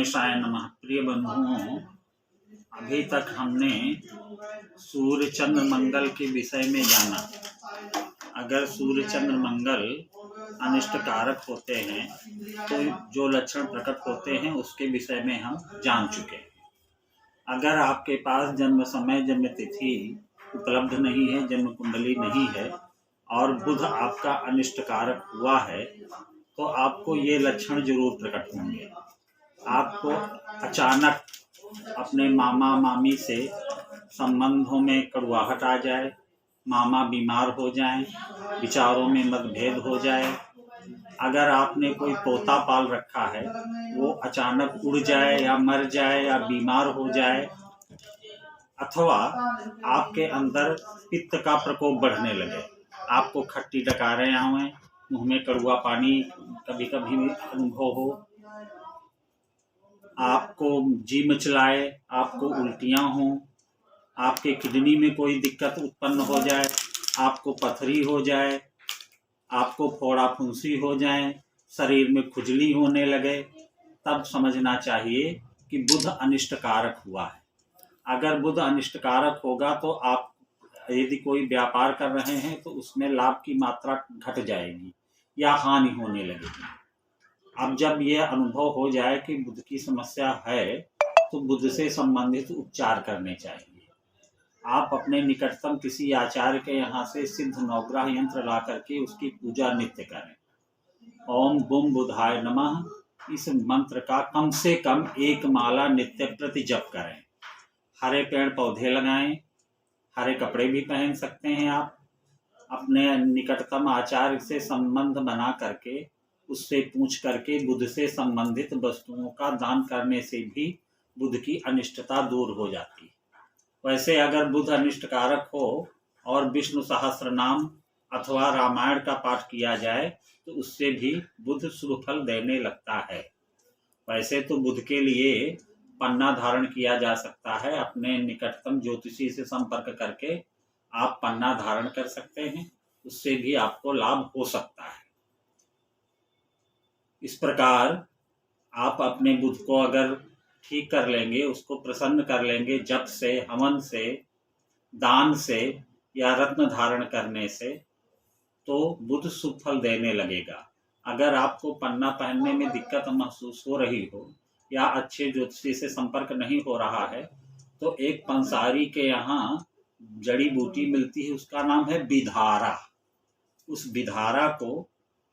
गणेशाय नमः। प्रिय बंधुओं, अभी तक हमने सूर्य चंद्र मंगल के विषय में जाना। अगर सूर्य चंद्र मंगल अनिष्ट कारक होते हैं तो जो लक्षण प्रकट होते हैं उसके विषय में हम जान चुके हैं। अगर आपके पास जन्म समय जन्म तिथि उपलब्ध नहीं है, जन्म कुंडली नहीं है और बुध आपका अनिष्ट कारक हुआ है तो आपको ये लक्षण जरूर प्रकट होंगे। आपको अचानक अपने मामा मामी से संबंधों में कड़वाहट आ जाए, मामा बीमार हो जाएं, विचारों में मतभेद हो जाए। अगर आपने कोई तोता पाल रखा है वो अचानक उड़ जाए या मर जाए या बीमार हो जाए, अथवा आपके अंदर पित्त का प्रकोप बढ़ने लगे, आपको खट्टी डकारें आवें, मुंह में कड़वा पानी कभी कभी अनुभव हो, आपको जी मचलाए, आपको उल्टियां हों, आपके किडनी में कोई दिक्कत उत्पन्न हो जाए, आपको पथरी हो जाए, आपको फोड़ा फुंसी हो जाए, शरीर में खुजली होने लगे, तब समझना चाहिए कि बुध अनिष्ट कारक हुआ है। अगर बुध अनिष्ट कारक होगा तो आप यदि कोई व्यापार कर रहे हैं तो उसमें लाभ की मात्रा घट जाएगी या हानि होने लगेगी। अब जब यह अनुभव हो जाए कि बुध की समस्या है तो बुध से संबंधित उपचार करने चाहिए। आप अपने निकटतम किसी आचार्य के यहाँ से सिद्ध नवग्रह यंत्र ला करके उसकी पूजा नित्य करें। ओम बुम बुधाय नमः इस मंत्र का कम से कम एक माला नित्य प्रति जप करें। हरे पेड़ पौधे लगाएं, हरे कपड़े भी पहन सकते हैं। आप अपने निकटतम आचार्य से संबंध बना करके उससे पूछ करके बुध से संबंधित वस्तुओं का दान करने से भी बुध की अनिष्टता दूर हो जाती है। वैसे अगर बुध अनिष्ट कारक हो और विष्णु सहस्त्र नाम अथवा रामायण का पाठ किया जाए तो उससे भी बुध शुभ फल देने लगता है। वैसे तो बुध के लिए पन्ना धारण किया जा सकता है। अपने निकटतम ज्योतिषी से संपर्क करके आप पन्ना धारण कर सकते हैं, उससे भी आपको लाभ हो सकता है। इस प्रकार आप अपने बुध को अगर ठीक कर लेंगे, उसको प्रसन्न कर लेंगे जप से, हवन से, दान से या रत्न धारण करने से, तो बुध शुभ फल देने लगेगा। अगर आपको पन्ना पहनने में दिक्कत महसूस हो रही हो या अच्छे ज्योतिषी से संपर्क नहीं हो रहा है तो एक पंसारी के यहाँ जड़ी बूटी मिलती है, उसका नाम है बिधारा। उस बिधारा को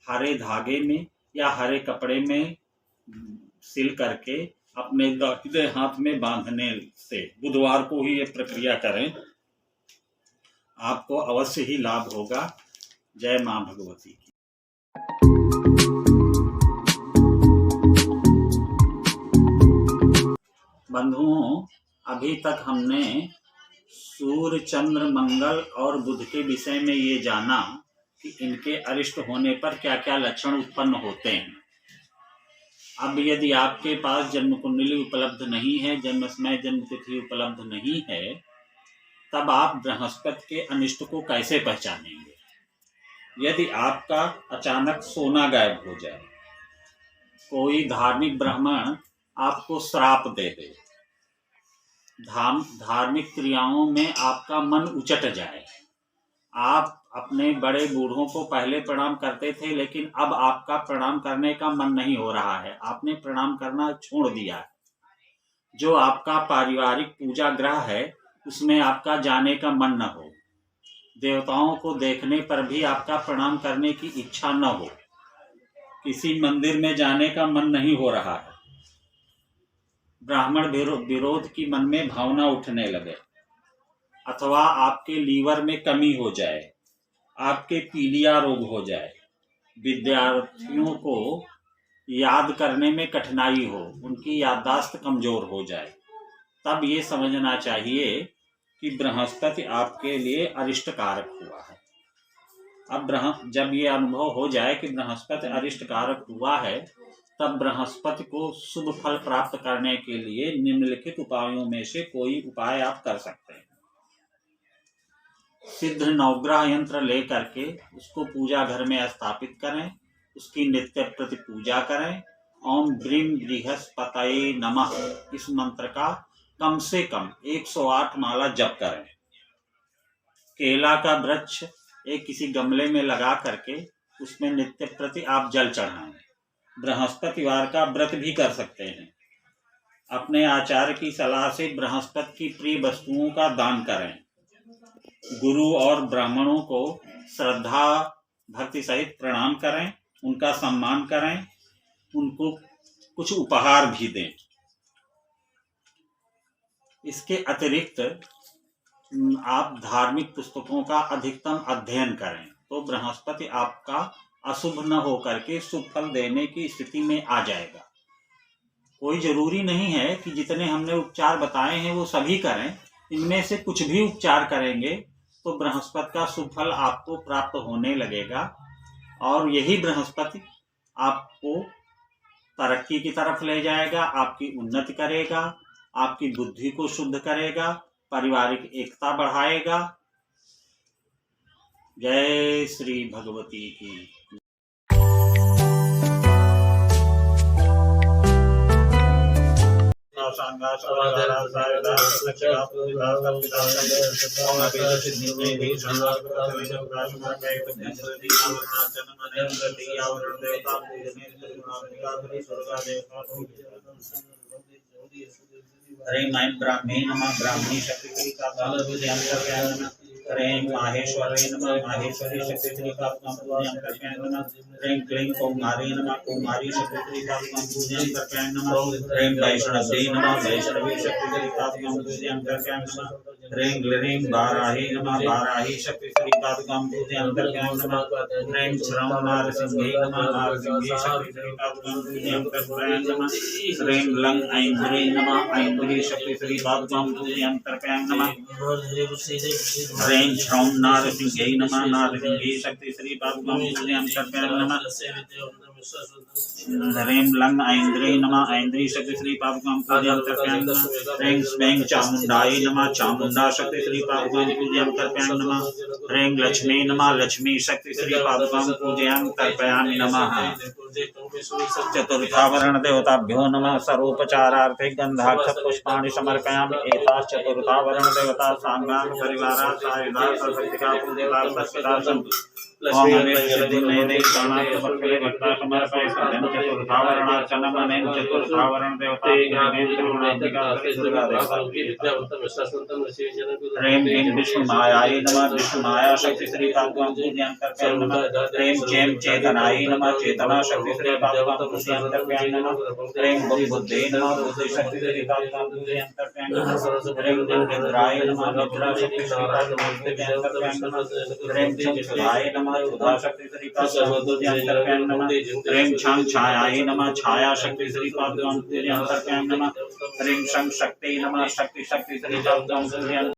हरे धागे में या हरे कपड़े में सिल करके अपने दाहिने हाथ में बांधने से बुधवार को ही ये प्रक्रिया करें, आपको अवश्य ही लाभ होगा। जय मां भगवती की। बंधुओं, अभी तक हमने सूर्य चंद्र मंगल और बुध के विषय में ये जाना कि इनके अरिष्ट होने पर क्या क्या लक्षण उत्पन्न होते हैं। अब यदि आपके पास जन्म कुंडली उपलब्ध नहीं है, जन्म समय जन्म तिथि उपलब्ध नहीं है, तब आप बृहस्पति के अनिष्ट को कैसे पहचानेंगे। यदि आपका अचानक सोना गायब हो जाए, कोई धार्मिक ब्राह्मण आपको श्राप दे दे, धार्मिक क्रियाओं में आपका मन उचट जाए, आप अपने बड़े बूढ़ों को पहले प्रणाम करते थे लेकिन अब आपका प्रणाम करने का मन नहीं हो रहा है, आपने प्रणाम करना छोड़ दिया है, जो आपका पारिवारिक पूजा ग्रह है उसमें आपका जाने का मन न हो, देवताओं को देखने पर भी आपका प्रणाम करने की इच्छा न हो, किसी मंदिर में जाने का मन नहीं हो रहा है, ब्राह्मण विरोध की मन में भावना उठने लगे, अथवा आपके लीवर में कमी हो जाए, आपके पीलिया रोग हो जाए, विद्यार्थियों को याद करने में कठिनाई हो, उनकी याददाश्त कमजोर हो जाए, तब ये समझना चाहिए कि बृहस्पति आपके लिए अरिष्ट कारक हुआ है। अब जब ये अनुभव हो जाए कि बृहस्पति अरिष्ट कारक हुआ है, तब बृहस्पति को शुभ फल प्राप्त करने के लिए निम्नलिखित उपायों में से कोई उपाय आप कर सकते हैं। सिद्ध नवग्रह यंत्र ले करके उसको पूजा घर में स्थापित करें, उसकी नित्य प्रति पूजा करें ओम ब्रीम बृहस्पतये नमः इस मंत्र का कम से कम 108 माला जप करें। केला का वृक्ष एक किसी गमले में लगा करके उसमें नित्य प्रति आप जल चढ़ाएं। बृहस्पतिवार का व्रत भी कर सकते हैं। अपने आचार्य की सलाह से बृहस्पति की प्रिय वस्तुओं का दान करें। गुरु और ब्राह्मणों को श्रद्धा भक्ति सहित प्रणाम करें, उनका सम्मान करें, उनको कुछ उपहार भी दें। इसके अतिरिक्त आप धार्मिक पुस्तकों का अधिकतम अध्ययन करें तो बृहस्पति आपका अशुभ न होकर के शुभ फल देने की स्थिति में आ जाएगा। कोई जरूरी नहीं है कि जितने हमने उपचार बताए हैं वो सभी करें। इनमें से कुछ भी उपचार करेंगे तो बृहस्पति का शुभ फल आपको प्राप्त होने लगेगा और यही बृहस्पति आपको तरक्की की तरफ ले जाएगा, आपकी उन्नति करेगा, आपकी बुद्धि को शुद्ध करेगा, पारिवारिक एकता बढ़ाएगा। जय श्री भगवती की। हरे मैं ब्राह्मी नमः ब्राह्मी शक्ति का ह्रीं माहेश्वरी नमः माहेश्वरी शक्ति का नमः ह्रीं क्लीं कौमारी नमः कौमारी शक्ति का नमः ह्रीं वैष्णवी नमः वैष्णवी शक्ति का नमः ह्रीं ग्लीं बाराही नमः बाराही शक्ति का नमः ह्रीं श्रम नारसिंही नमः नारसिंही शक्ति का नमः ह्रीं लंग ऐन्द्री नमः ऐन्द्री शक्ति का नमः ह्रीं श्रौं नारसिंही नमः नारसिंही शक्ति श्री नमः ह्रीं लंग ऐन्द्री नमः ऐन्द्री शक्ति श्री नमः ह्रीं स्वें चामुंडाई नमः चामुंडा शक्ति श्री नमः ह्रीं लक्ष्मी नमः लक्ष्मी शक्ति श्री तर्पयामि नमः। चतुर्थावरण देवताभ्यो नमः सर्वोपचारार्थे गंधाक्षत पुष्पाणि समर्पयामि। एताः चतुर्थावरण देवता सांगां परिवाराः सायुधाः सर्वशक्तिका पूजिताः सर्वदा सन्तु। ओम चतुर्थावरणार्चनमनेन चतुर्थावरण देवता ह्रीं विष्णुमायाय नमः विष्णुमाया शक्ति श्री ह्रीं चैं चेतनाय नमः चेतना शक्ति श्री नमः ह्रीं बुद्धे नमः बुद्धि शक्ति श्री ह्रीं निद्राय नमः निद्रा शक्ति श्री ह्रीं नमः सुधा शक्ति श्री ह्रीं छं छायाय नमः छाया शक्ति श्री नमः ह्रीं शं शक्ति नमः शक्ति शक्ति श्री